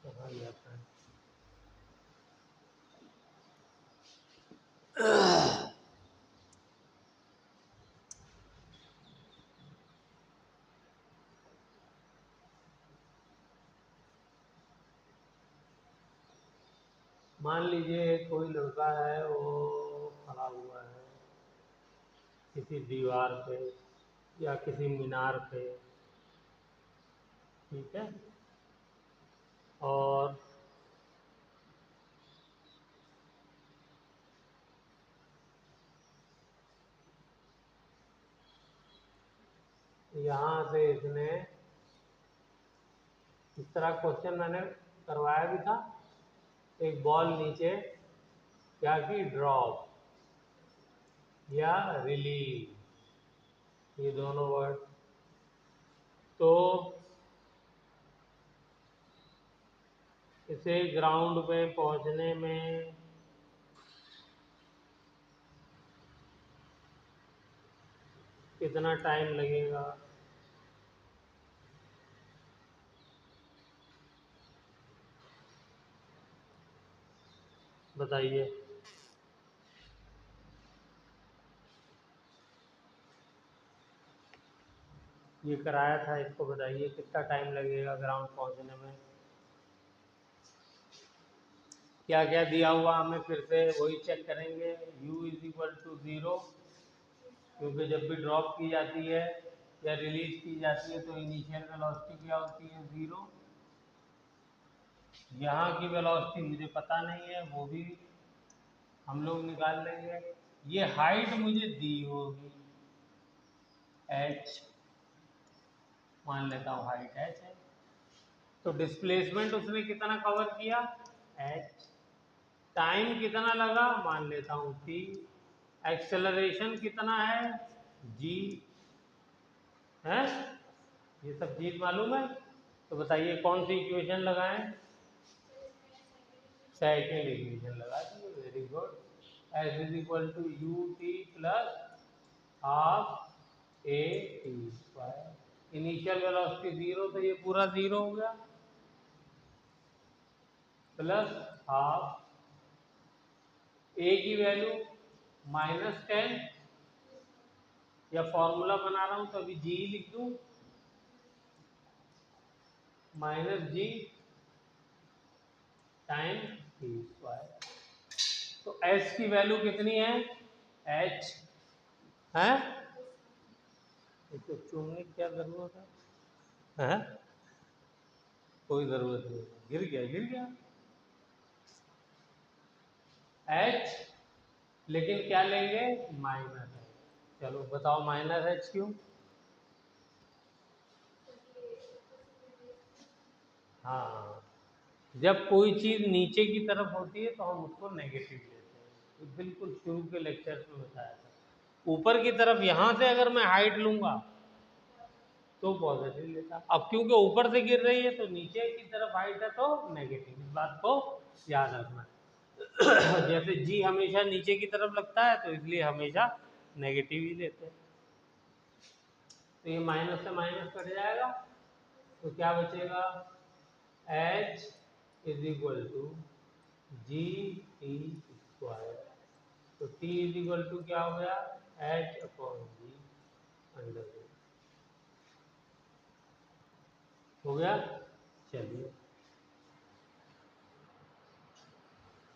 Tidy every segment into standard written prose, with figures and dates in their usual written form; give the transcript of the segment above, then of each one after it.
कहाँ गया था? मान लीजिए कोई लड़का है, वो खड़ा हुआ है किसी दीवार पे या किसी मीनार पे, ठीक है, और यहाँ से इसने इस तरह क्वेश्चन मैंने करवाया भी था, एक बॉल नीचे क्या की ड्रॉप या रिलीज, ये दोनों वर्ड। तो इसे ग्राउंड पे पहुंचने में कितना टाइम लगेगा? बताइए। ये कराया था, इसको बताइए कितना टाइम लगेगा ग्राउंड पहुंचने में। क्या क्या दिया हुआ हमें फिर से वही चेक करेंगे। u इज इक्वल टू 0, क्योंकि जब भी ड्रॉप की जाती है या रिलीज की जाती है तो इनिशियल वेलोसिटी क्या होती है? 0। यहाँ की वेलोसिटी मुझे पता नहीं है, वो भी हम लोग निकाल लेंगे। ये हाइट मुझे दी होगी h, मान लेता हूँ हाइट h है। तो डिस्प्लेसमेंट उसने कितना कवर किया? h। टाइम कितना लगा? मान लेता हूँ t। एक्सेलरेशन कितना है? g है, ये सब चीज मालूम है। तो बताइए कौन सी इक्वेशन लगाएं? सेकंड इक्वेशन लगा दीजिए, very good. s is equal to u t plus half a t square. Initial velocity 0, तो ये पूरा 0 हो गया, प्लस हाफ ए की वैल्यू -10, या फॉर्मूला बना रहा हूं तो अभी जी लिख दूं, -g टाइम टी स्क्वायर। तो s की वैल्यू कितनी है? h है, इसको चुनने की क्या जरूरत है? हैं? कोई जरूरत नहीं, गिर गया गिर गया। h, लेकिन क्या लेंगे? Minus h। चलो बताओ माइनस h क्यों? हाँ, जब कोई चीज नीचे की तरफ होती है तो हम उसको नेगेटिव लेते हैं, तो बिल्कुल शुरू के लेक्चर में बताया था। ऊपर की तरफ यहाँ से अगर मैं हाइट लूंगा तो पॉजिटिव लेता, अब क्योंकि ऊपर से गिर रही है तो नीचे की तरफ हाइट है तो नेगेटिव, इस बात को याद रखना। जैसे जी हमेशा नीचे की तरफ लगता है तो इसलिए हमेशा नेगेटिव ही लेते हैं। तो ये माइनस से माइनस कट जाएगा, तो क्या बचेगा? h is equal to g t square. तो t इज इक्वल टू क्या हो गया? h upon g under root. हो गया। चलिए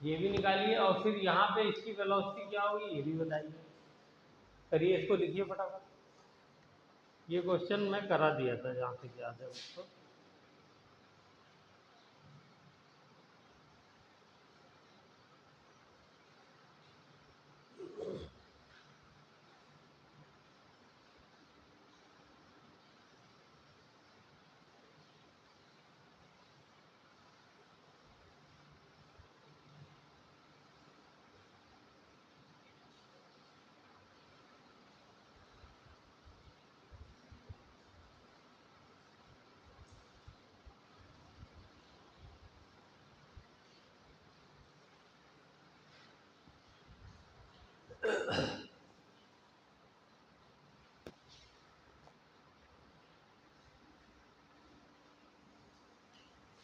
ये भी निकालिए, और फिर यहाँ पे इसकी वेलोसिटी क्या होगी ये भी बताइए। करिए, इसको लिखिए फटाफट। ये क्वेश्चन मैं करा दिया था जहाँ तक याद है उसको।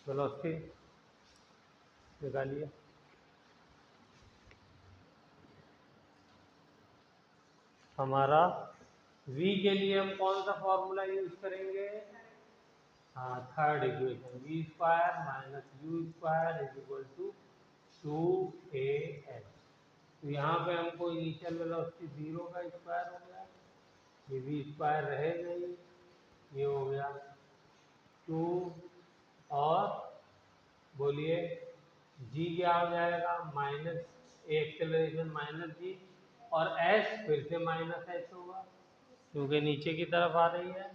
वेलोसिटी निकालिए। हमारा v के लिए हम कौन सा फॉर्मूला यूज करेंगे? हाँ, third equation, v square minus u square is equal to 2a h। तो यहाँ पे हमको इनिशियल वेलोसिटी 0 का स्क्वायर हो गया, ये v स्क्वायर रहेगा ही, ये हो गया 2, और बोलिए g क्या हो जाएगा? माइनस एक्सेलरेशन माइनस g, और s फिर से माइनस h होगा क्योंकि नीचे की तरफ आ रही है।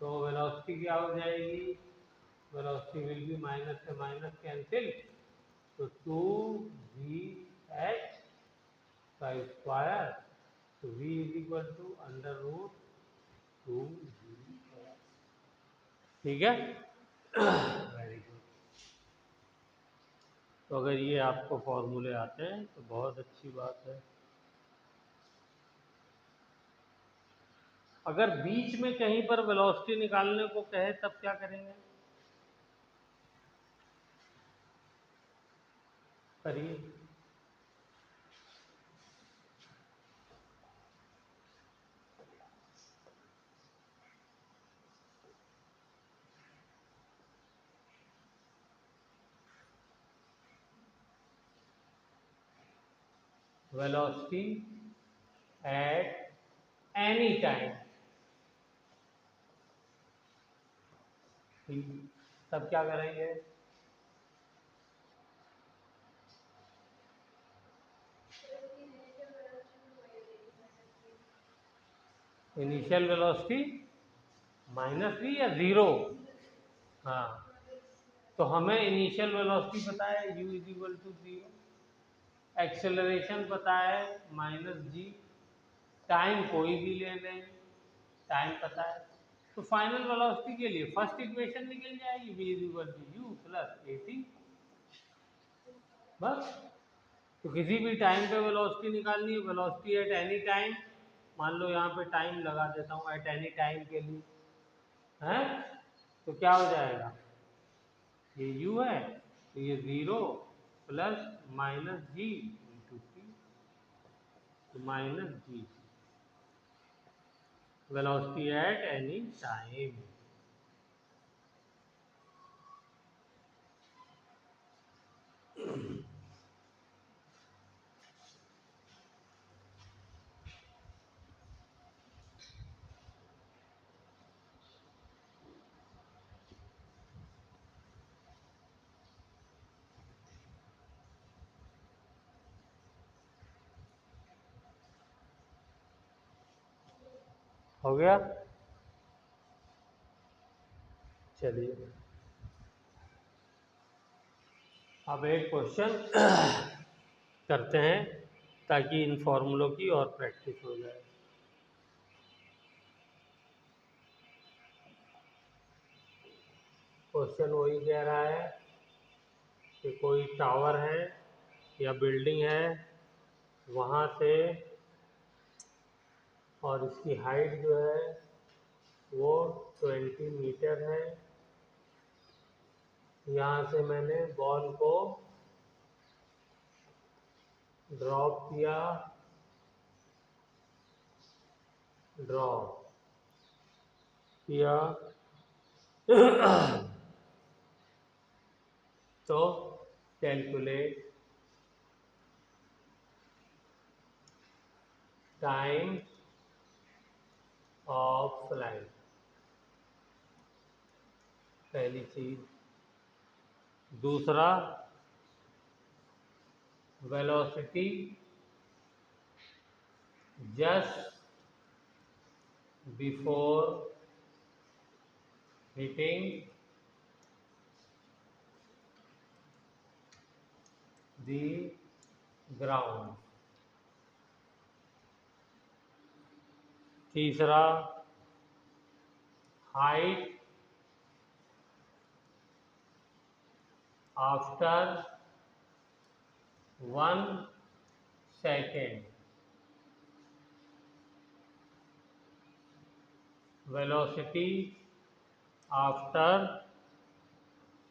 तो वेलोसिटी क्या हो जाएगी? वेलोसिटी विल बी माइनस से माइनस कैंसिल, तो 2vh का स्क्वायर, तो v is equal to under root 2vh। ठीक है, वेरी गुड। तो अगर ये आपको फॉर्मूले आते हैं तो बहुत अच्छी बात है। अगर बीच में कहीं पर वेलोसिटी निकालने को कहे तब क्या करेंगे? करिए। वेलोसिटी एट एनी टाइम, तब क्या करेंगे? इनिशियल वेलोसिटी माइनस v या 0? हाँ, तो हमें इनिशियल वेलोसिटी पता है u is equal to 0, acceleration पता है माइनस g, टाइम कोई भी ले लें, टाइम पता है। तो फाइनल वेलोसिटी के लिए फर्स्ट इक्वेशन निकल जाएगी, v is equal to u plus at, बस। तो किसी भी टाइम पे वेलोसिटी निकालनी है, वेलोसिटी एट एनी टाइम, मान लो यहाँ पे टाइम लगा देता हूँ एट एनी टाइम के लिए, है तो क्या हो जाएगा? ये u है तो ये 0 plus minus g into t, तो minus g, velocity at any time. हो गया? चलिए अब एक क्वेश्चन करते हैं ताकि इन फॉर्मूलों की और प्रैक्टिस हो जाए। क्वेश्चन वही कह रहा है कि कोई टावर है या बिल्डिंग है, वहाँ से, और इसकी हाइट जो है वो 20 मीटर है। यहाँ से मैंने बॉल को ड्रॉप किया, ड्रॉप किया तो कैलकुलेट टाइम ऑफ फ्लाइट, पहली चीज। दूसरा, velocity just before hitting the ground. तीसरा, height after 1 second, velocity after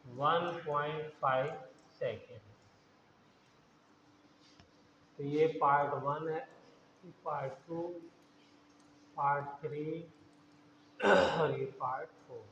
1.5 second. तो ये पार्ट 1 है, पार्ट 2, पार्ट 3 और ये पार्ट 4।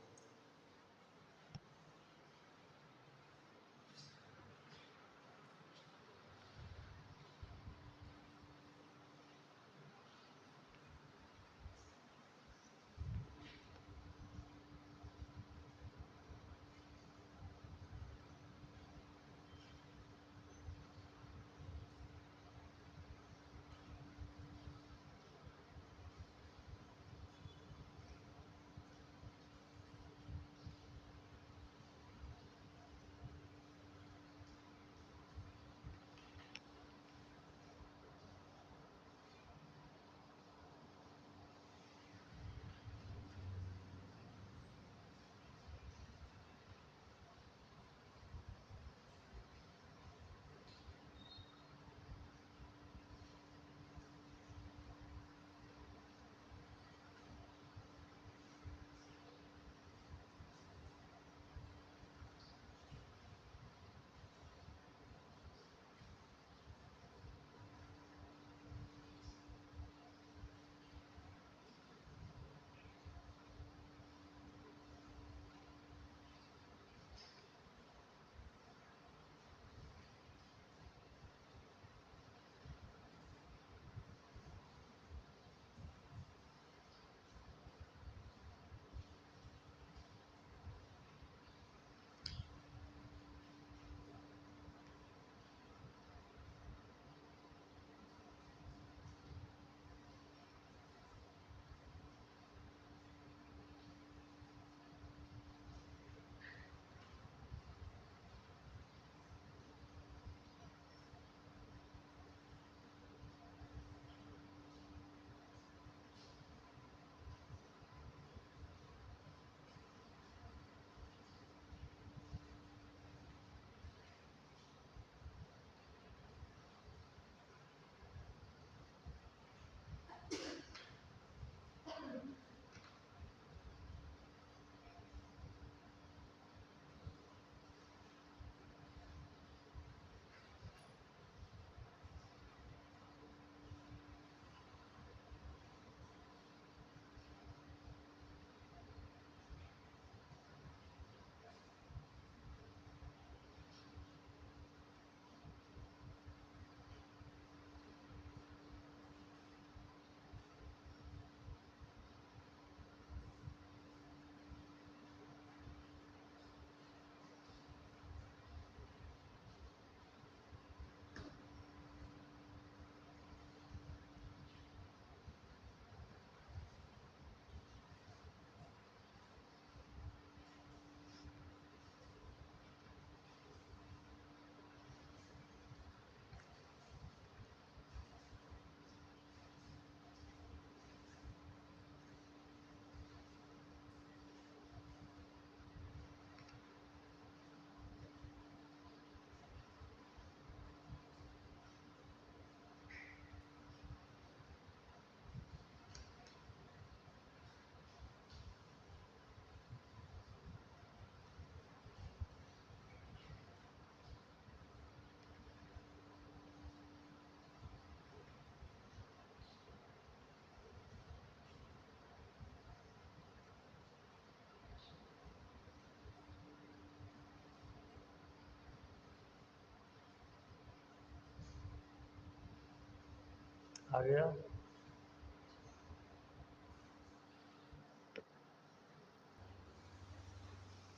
आ गया।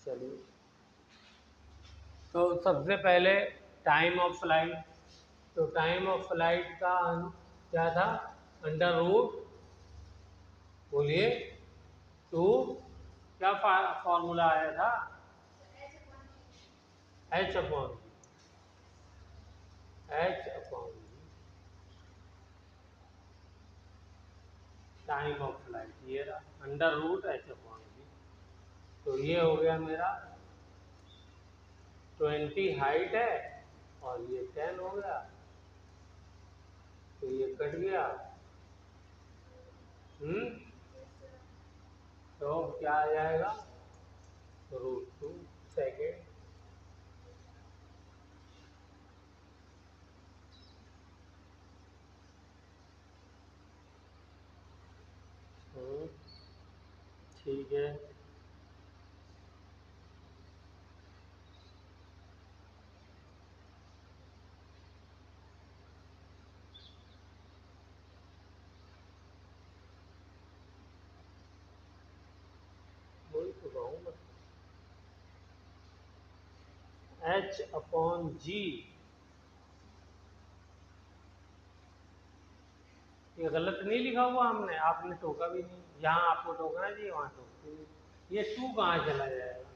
चलिए, तो सबसे पहले टाइम ऑफ फ्लाइट। तो टाइम ऑफ फ्लाइट का क्या था? अंडर रूट, बोलिए, टू, क्या फॉर्मूला आया था? H upon h upon time of flight, ये रहा under root h upon b. तो ये हो गया मेरा 20 हाइट है और ये 10 हो गया, तो ये कट गया। तो क्या आ जाएगा? √2 सेकेंड। ठीक है, वही तो कहूँ मैं, H/G। ये गलत नहीं लिखा हुआ हमने, आपने टोका भी नहीं, यहाँ आपको टोकना चाहिए, वहाँ टोकते नहीं। ये टू कहाँ चला जाएगा,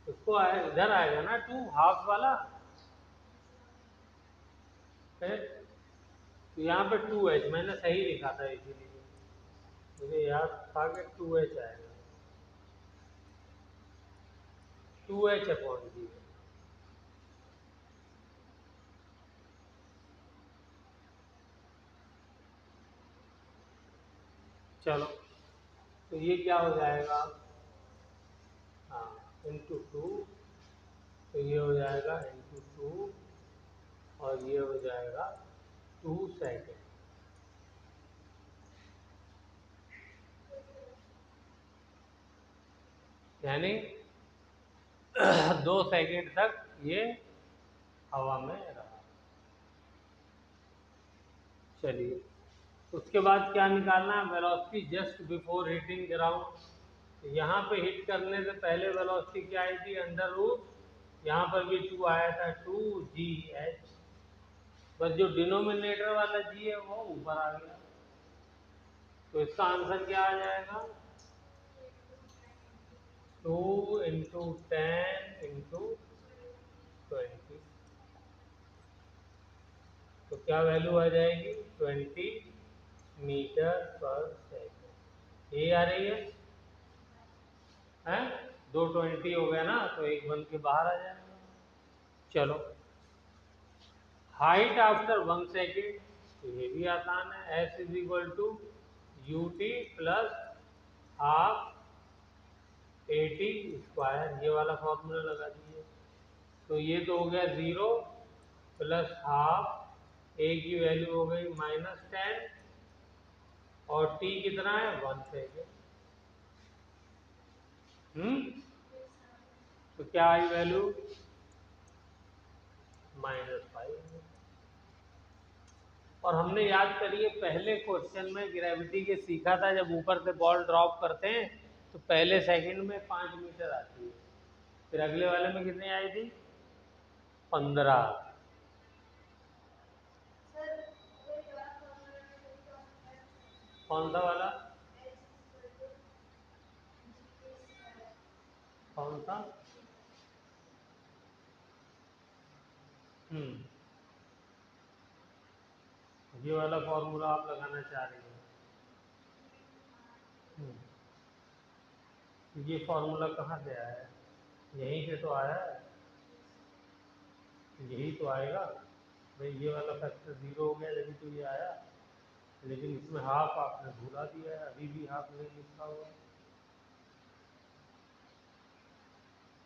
उसको इधर आएगा ना टू, हाफ वाला। फिर तो यहाँ पे 2H मैंने सही लिखा था, इसीलिए मुझे याद था कि 2H आएगा, 2H/G। चलो, तो ये क्या हो जाएगा, हाँ, × 2, तो ये हो जाएगा × 2, और ये हो जाएगा 2 सेकेंड, यानी 2 सेकेंड तक ये हवा में रहा। चलिए, उसके बाद क्या निकालना है, velocity just before hitting ground. यहाँ पे हिट करने से पहले वेलोसिटी क्या आई थी, √, यहाँ पर भी 2 आया था, 2Gh, बस जो डिनोमिनेटर वाला G है वो ऊपर आ गया, तो इसका आंसर क्या आ जाएगा, 2 × 10 × 20। तो क्या वैल्यू आ जाएगी, 20 मीटर/सेकेंड। ये आ रही है, 220 हो गया ना, तो एक बन के बाहर आ जाएगा। चलो, हाइट आफ्टर 1 सेकेंड, तो ये भी आसान है, S = UT + ½ AT², ये वाला फॉर्मूला लगा दीजिए। तो ये तो हो गया 0 + ½ A की वैल्यू हो गई -10, और T कितना है, 1 सेकेंड। तो क्या आई वैल्यू, -5। और हमने याद करिए पहले क्वेश्चन में ग्रेविटी के सीखा था, जब ऊपर से बॉल ड्रॉप करते हैं तो पहले सेकंड में 5 मीटर आती है, फिर अगले वाले में कितनी आई थी, 15। कौन सा वाला, कौन सा, ये वाला फॉर्मूला आप लगाना चाह रही हैं। ये फॉर्मूला कहाँ से आया है, यहीं से तो आया है, यही तो आएगा भाई, ये वाला फैक्टर 0 हो गया जब तो ये आया, लेकिन इसमें हाफ आपने भूला दिया है, अभी भी हाफ नहीं लिखा हुआ,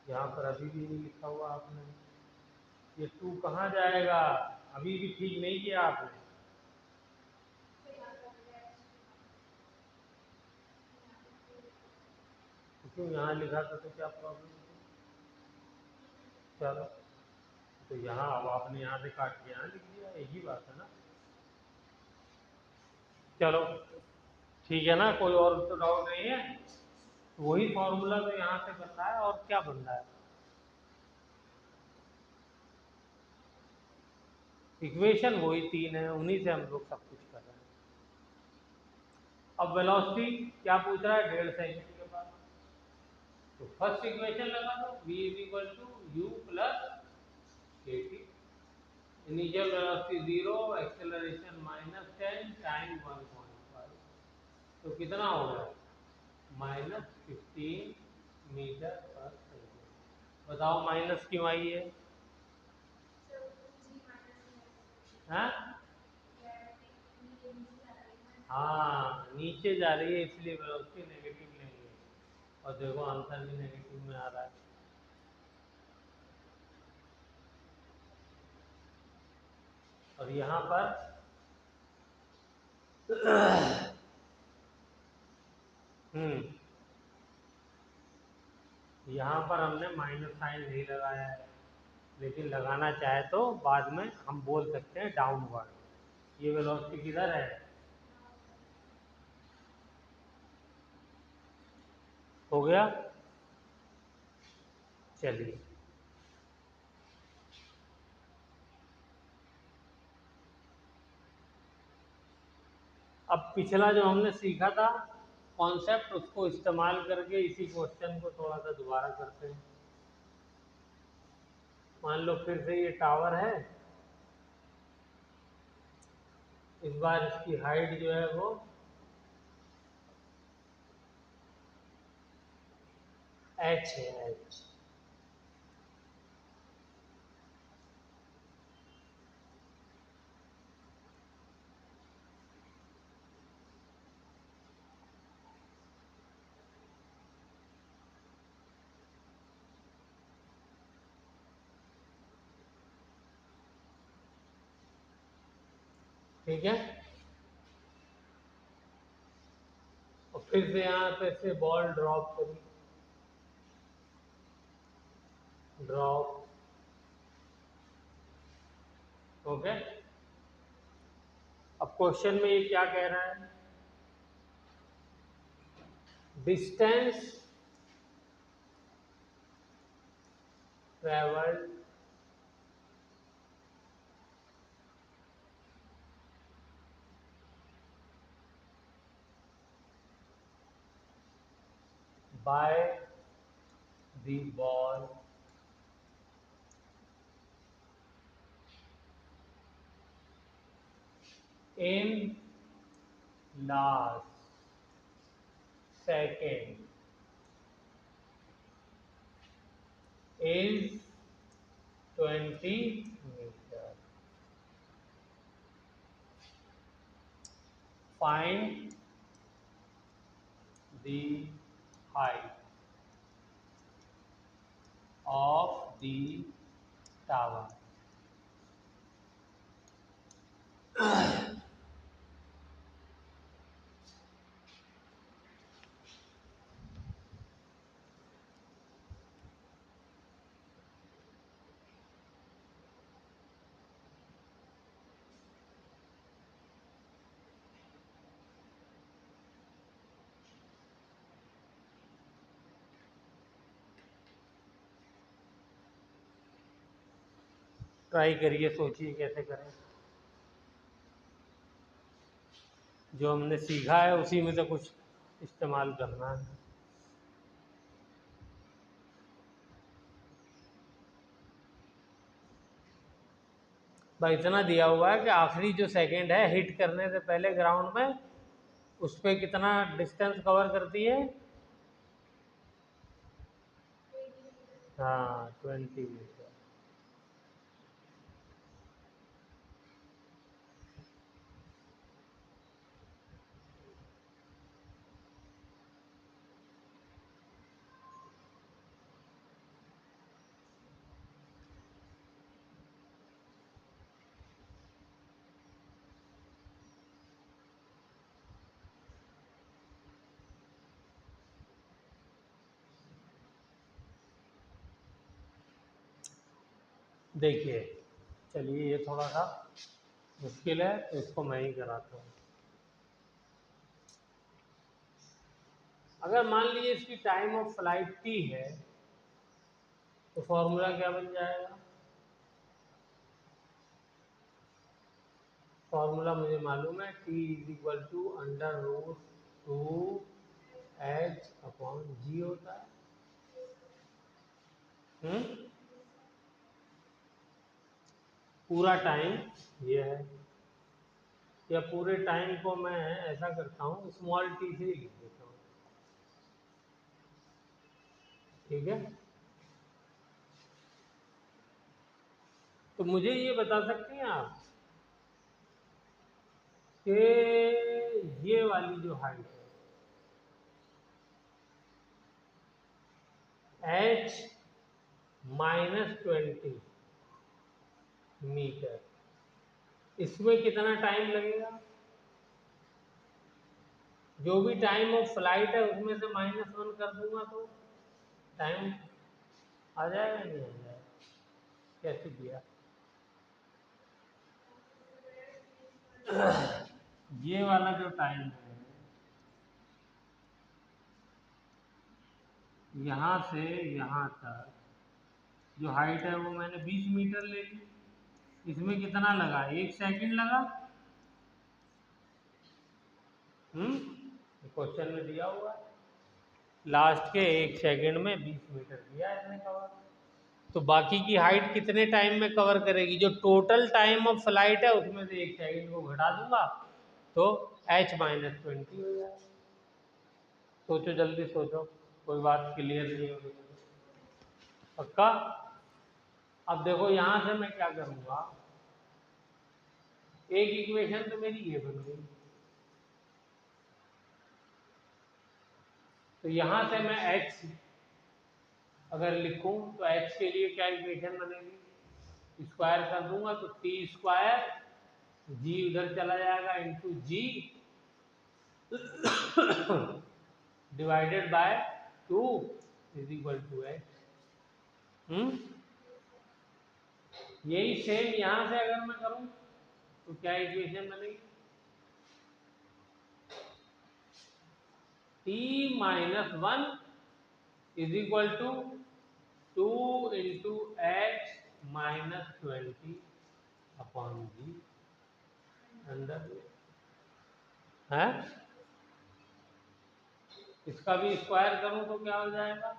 यहाँ पर अभी भी नहीं लिखा हुआ आपने। ये 2 कहाँ जाएगा, अभी भी ठीक नहीं किया आपने। क्यों यहाँ लिखा था, तो क्या प्रॉब्लम थी। चलो, तो यहाँ अब आपने यहाँ से काट के यहाँ लिख दिया, एक ही बात है ना। चलो ठीक है ना, कोई और तो डाउट नहीं है, वही फॉर्मूला तो यहाँ से बन रहा है, और क्या बन रहा है, इक्वेशन वही 3 है, उन्हीं से हम लोग सब कुछ कर रहे हैं। अब वेलोसिटी क्या पूछ रहा है, 1.5 सेकेंड के बाद, तो फर्स्ट इक्वेशन लगा दो, v = u + at। Initial velocity 0, acceleration -10, time 1.5, तो कितना हो गया, -15 मीटर/सेकेंड। बताओ माइनस क्यों आई है, हाँ, हाँ नीचे जा रही है, इसलिए वेलोसिटी नेगेटिव लेंगे, और देखो आंसर भी नेगेटिव में आ रहा है। और यहाँ पर हम्म, यहाँ पर हमने माइनस साइन नहीं लगाया है, लेकिन लगाना चाहे तो बाद में हम बोल सकते हैं डाउनवर्ड। ये वेलोसिटी किधर है, हो गया। चलिए, अब पिछला जो हमने सीखा था कॉन्सेप्ट, उसको इस्तेमाल करके इसी क्वेश्चन को थोड़ा सा दोबारा करते हैं। मान लो फिर से ये टावर है, इस बार इसकी हाइट जो है वो h है, h। ठीक है, और फिर से यहाँ पे से बॉल ड्रॉप करी, ड्रॉप। ओके, अब क्वेश्चन में ये क्या कह रहा है, distance travelled by the ball in last second is 20 meter. Find the height of the tower. Try करिए, सोचिए कैसे करें। जो हमने सीखा है उसी में से कुछ इस्तेमाल करना है। भाई इतना दिया हुआ है कि आखिरी जो सेकंड है हिट करने से पहले ग्राउंड में, उस पर कितना डिस्टेंस कवर करती है। हाँ, 20 मीटर। देखिए, चलिए ये थोड़ा सा मुश्किल है तो इसको मैं ही कराता हूँ। अगर मान लीजिए इसकी टाइम ऑफ फ्लाइट t है, तो फॉर्मूला क्या बन जाएगा। फॉर्मूला मुझे मालूम है, t is equal to under root 2h/g होता है। पूरा टाइम ये है, या पूरे टाइम को मैं ऐसा करता हूँ स्मॉल t से ही लिख देता हूँ। ठीक है, तो मुझे ये बता सकते हैं आप कि ये वाली जो हाइट है h-20 मीटर, इसमें कितना टाइम लगेगा। जो भी टाइम ऑफ फ्लाइट है उसमें से -1 कर दूंगा तो टाइम आ जाएगा, नहीं आ जाएगा? कैसे किया? ये वाला जो टाइम है यहाँ से यहाँ तक जो हाइट है वो मैंने 20 मीटर ले ली। इसमें कितना लगा? 1 सेकंड लगा। क्वेश्चन में दिया हुआ है लास्ट के 1 सेकंड में 20 मीटर किया इसने कवर। तो बाकी की हाइट कितने टाइम में कवर करेगी? जो टोटल टाइम ऑफ फ्लाइट है उसमें से 1 सेकंड को घटा दूंगा तो h-20 हो जाएगा। सोचो, जल्दी सोचो, कोई बात क्लियर नहीं होगी पक्का? अब देखो यहाँ से मैं क्या करूँगा, एक इक्वेशन तो मेरी ये बन गई, तो यहाँ से मैं h अगर लिखूं तो h के लिए क्या इक्वेशन बनेगी? स्क्वायर कर दूंगा तो t² g उधर चला जाएगा into g divided by 2 is equal to h। यही सेम यहाँ से अगर मैं करूं तो क्या इक्वेशन बनेगी? t-1 is equal to 2 into h-20 upon g under है। इसका भी स्क्वायर करूं तो क्या हो जाएगा?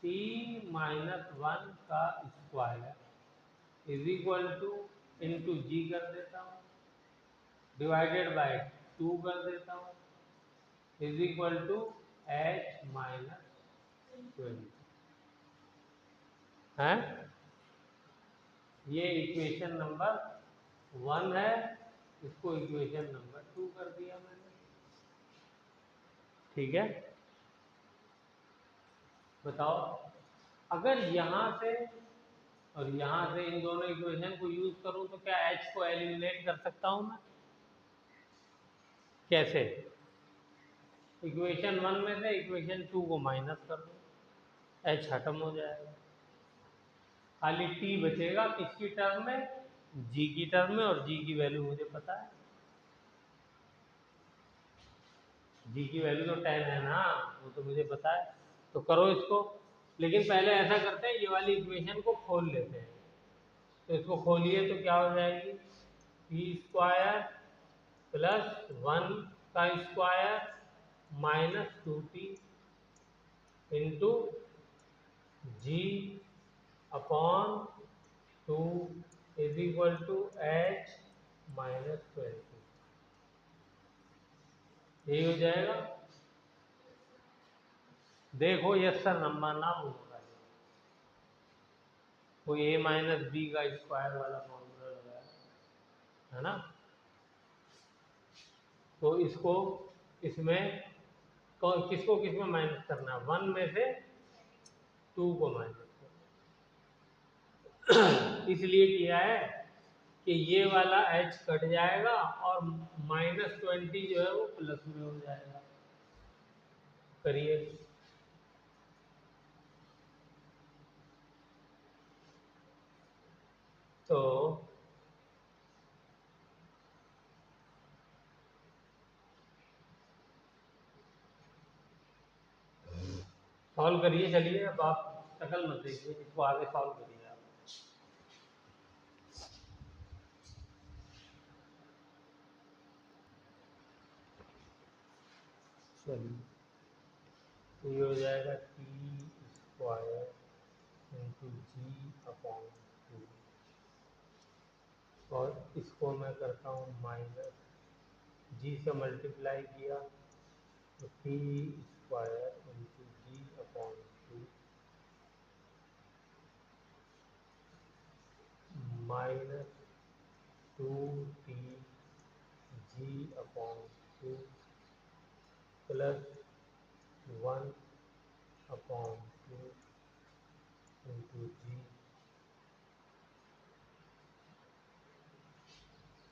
t-1 का square is equal to into g कर देता हूँ डिवाइडेड बाय 2 कर देता हूँ इज इक्वल टू h-20 है। ये इक्वेशन नंबर 1 है, इसको इक्वेशन नंबर 2 कर दिया मैंने। ठीक है, बताओ अगर यहाँ से और यहाँ से इन दोनों इक्वेशन को यूज करूं तो क्या h को एलिमिनेट कर सकता हूं मैं? कैसे? इक्वेशन 1 में से इक्वेशन 2 को माइनस कर दो, h खत्म हो जाएगा, खाली t बचेगा किसकी टर्म में? g की टर्म में, और g की वैल्यू मुझे पता है, g की वैल्यू तो 10 है ना, वो तो मुझे पता है। तो करो इसको, लेकिन पहले ऐसा करते हैं, ये वाली इक्वेशन को खोल लेते हैं। तो इसको खोलिए तो क्या हो जाएगी? t² प्लस 1 का square minus 2t into g upon 2 is equal to h-20। यही हो जाएगा। देखो यस सर नंबर ना बोलता है, कोई a-b का स्क्वायर वाला फॉर्मूला लगाया है ना, तो इसको इसमें किसको किसमें माइनस करना है? 1 में से 2 को माइनस करना इसलिए किया है कि ये वाला h कट जाएगा और -20 जो है वो प्लस में हो जाएगा। करिए, तो सॉल्व करिए। चलिए अब आप शकल मत देखिए, इसको आगे सॉल्व करिए आप। चलिए, तो ये हो जाएगा t² इंटू जी अपॉन 2, और इसको मैं करता हूँ माइनस, जी से मल्टीप्लाई किया तो t² into g upon 2 minus 2t g upon 2 plus 1 upon 2 into g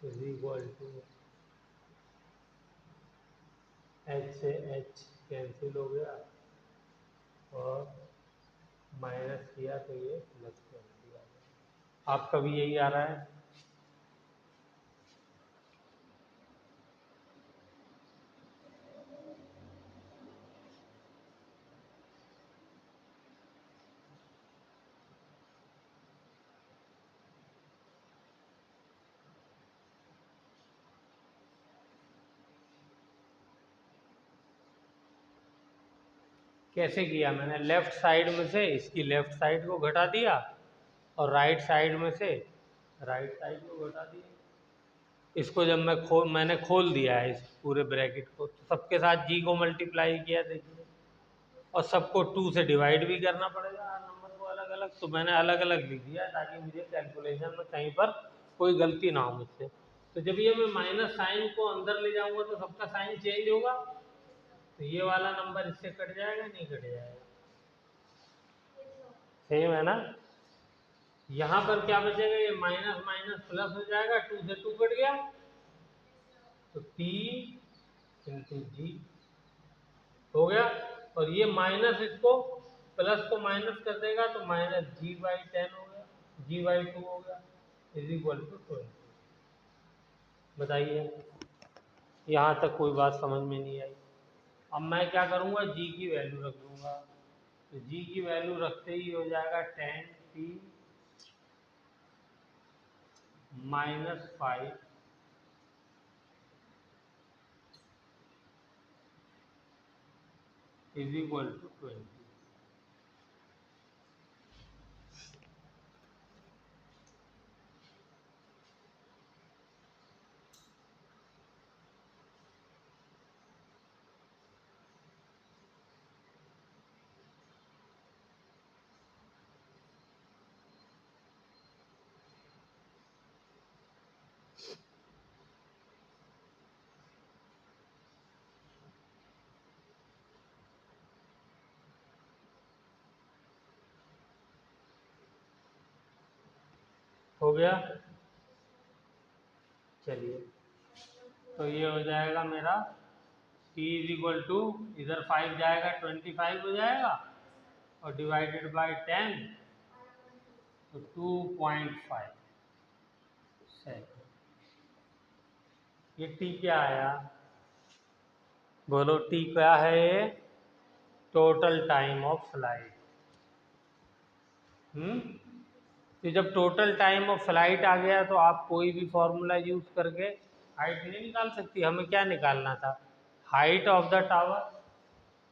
is equal to h से एच कैंसिल हो गया और माइनस किया तो ये प्लस 20 आ गया। आपका भी यही आ रहा है। कैसे किया मैंने? लेफ्ट साइड में से इसकी लेफ्ट साइड को घटा दिया और राइट साइड में से राइट साइड को घटा दिया। इसको जब मैंने खोल दिया है इस पूरे ब्रैकेट को, तो सबके साथ जी को मल्टीप्लाई किया देखिए, और सबको 2 से डिवाइड भी करना पड़ेगा नंबर को अलग अलग, तो मैंने अलग अलग लिख दिया ताकि मुझे कैलकुलेशन में कहीं पर कोई गलती ना हो मुझसे। तो जब ये मैं माइनस साइन को अंदर ले जाऊंगा तो सबका साइन चेंज होगा, तो ये वाला नंबर इससे कट जाएगा, नहीं कट जाएगा? सेम है ना? यहाँ पर क्या बचेगा? ये माइनस माइनस प्लस हो जाएगा, 2 से 2 कट गया, तो टी इंटू जी हो गया। और ये माइनस इसको प्लस को माइनस कर देगा तो माइनस g/10 हो गया, g/2 हो गया, इज इक्वल टू 20। बताइए, यहाँ तक कोई बात समझ में नहीं आई? अब मैं क्या करूँगा, g की वैल्यू रख दूंगा, तो g की वैल्यू रखते ही हो जाएगा 10t -5 इज इक्वल टू 20। हो गया? चलिए, तो ये हो जाएगा मेरा t इज इक्वल टू, इधर 5 जाएगा 25 हो जाएगा, और डिवाइडेड बाय 10 तो 2.5 सेकेंड। ये t क्या आया? बोलो t क्या है? ये टोटल टाइम ऑफ फ्लाइट। तो जब टोटल टाइम ऑफ फ्लाइट आ गया तो आप कोई भी फॉर्मूला यूज करके हाइट नहीं निकाल सकती। हमें क्या निकालना था? Height of the tower.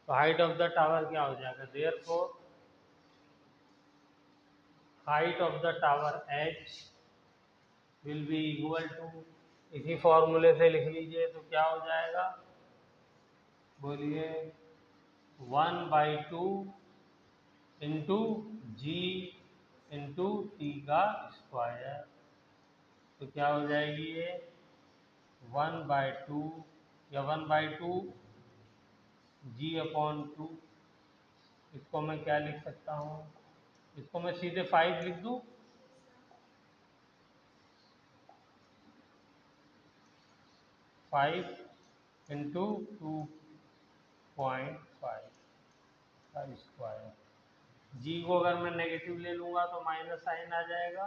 तो हाइट ऑफ द टावर क्या हो जाएगा? Therefore height of the tower h will be equal to, इसी फॉर्मूले से लिख लीजिए, तो क्या हो जाएगा? बोलिए, 1/2 इंटू जी इंटू टी का स्क्वायर। तो क्या हो जाएगी ये? 1/2 या 1/2 g/2। इसको मैं क्या लिख सकता हूँ? इसको मैं सीधे 5 लिख दूँ। 5 इंटू 2.5 का स्क्वायर। जी को अगर मैं नेगेटिव ले लूँगा तो माइनस साइन आ जाएगा,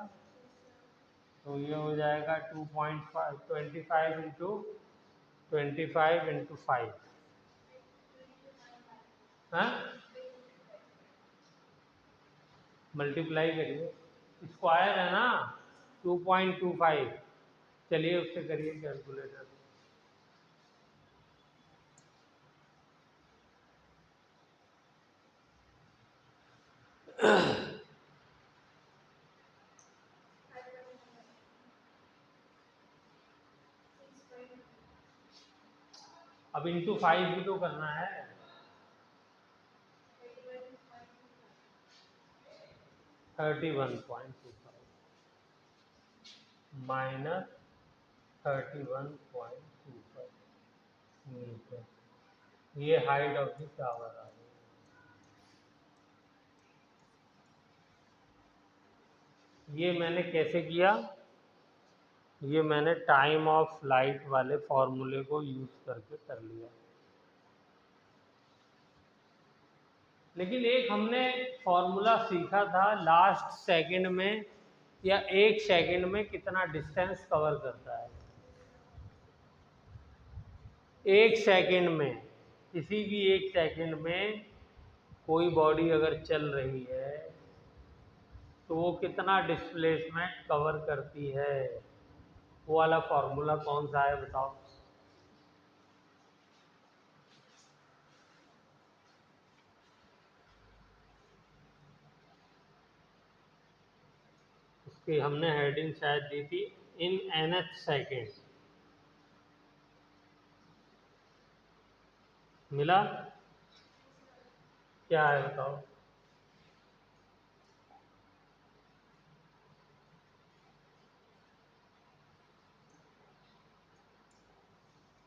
तो ये हो जाएगा 2.5 25 इंटू 5। हाँ, मल्टीप्लाई करिए, स्क्वायर है ना 2.25। चलिए उससे करिए कैलकुलेटर। अब इंटू 5 भी तो करना है। 31.25 माइनस 31.25 मीटर। ये हाइट ऑफ द टावर आ गई। ये मैंने कैसे किया? ये मैंने टाइम ऑफ फ्लाइट वाले फॉर्मूले को यूज करके कर लिया। लेकिन एक हमने फॉर्मूला सीखा था लास्ट सेकंड में या 1 सेकंड में कितना डिस्टेंस कवर करता है। 1 सेकंड में, किसी भी 1 सेकंड में कोई बॉडी अगर चल रही है तो वो कितना डिस्प्लेसमेंट कवर करती है। वो वाला फॉर्मूला कौन सा है बताओ। उसकी हमने हेडिंग शायद दी थी इन nth सेकेंड। मिला? क्या है बताओ।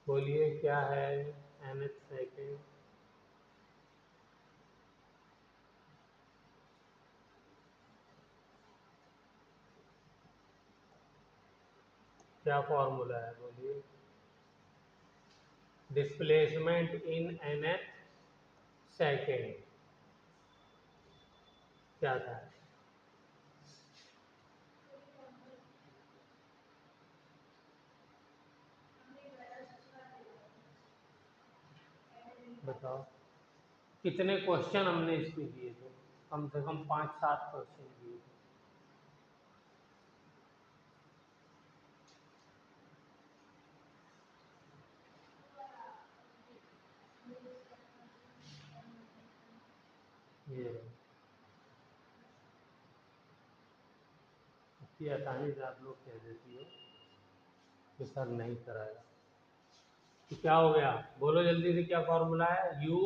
बोलिए क्या है nth सेकेंड। क्या फॉर्मूला है बोलिए। डिस्प्लेसमेंट इन nth सेकेंड क्या था? बताओ। कितने क्वेश्चन हमने इसके दिए थे? कम से कम 5-7 क्वेश्चन दिए थे। ये इतनी आसानी से आप लोग कह देती हो कि सर नहीं कराया। तो क्या हो गया बोलो जल्दी से, क्या फॉर्मूला है? u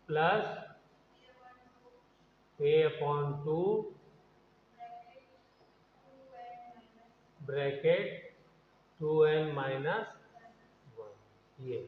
plus a/2 bracket 2n-1 ये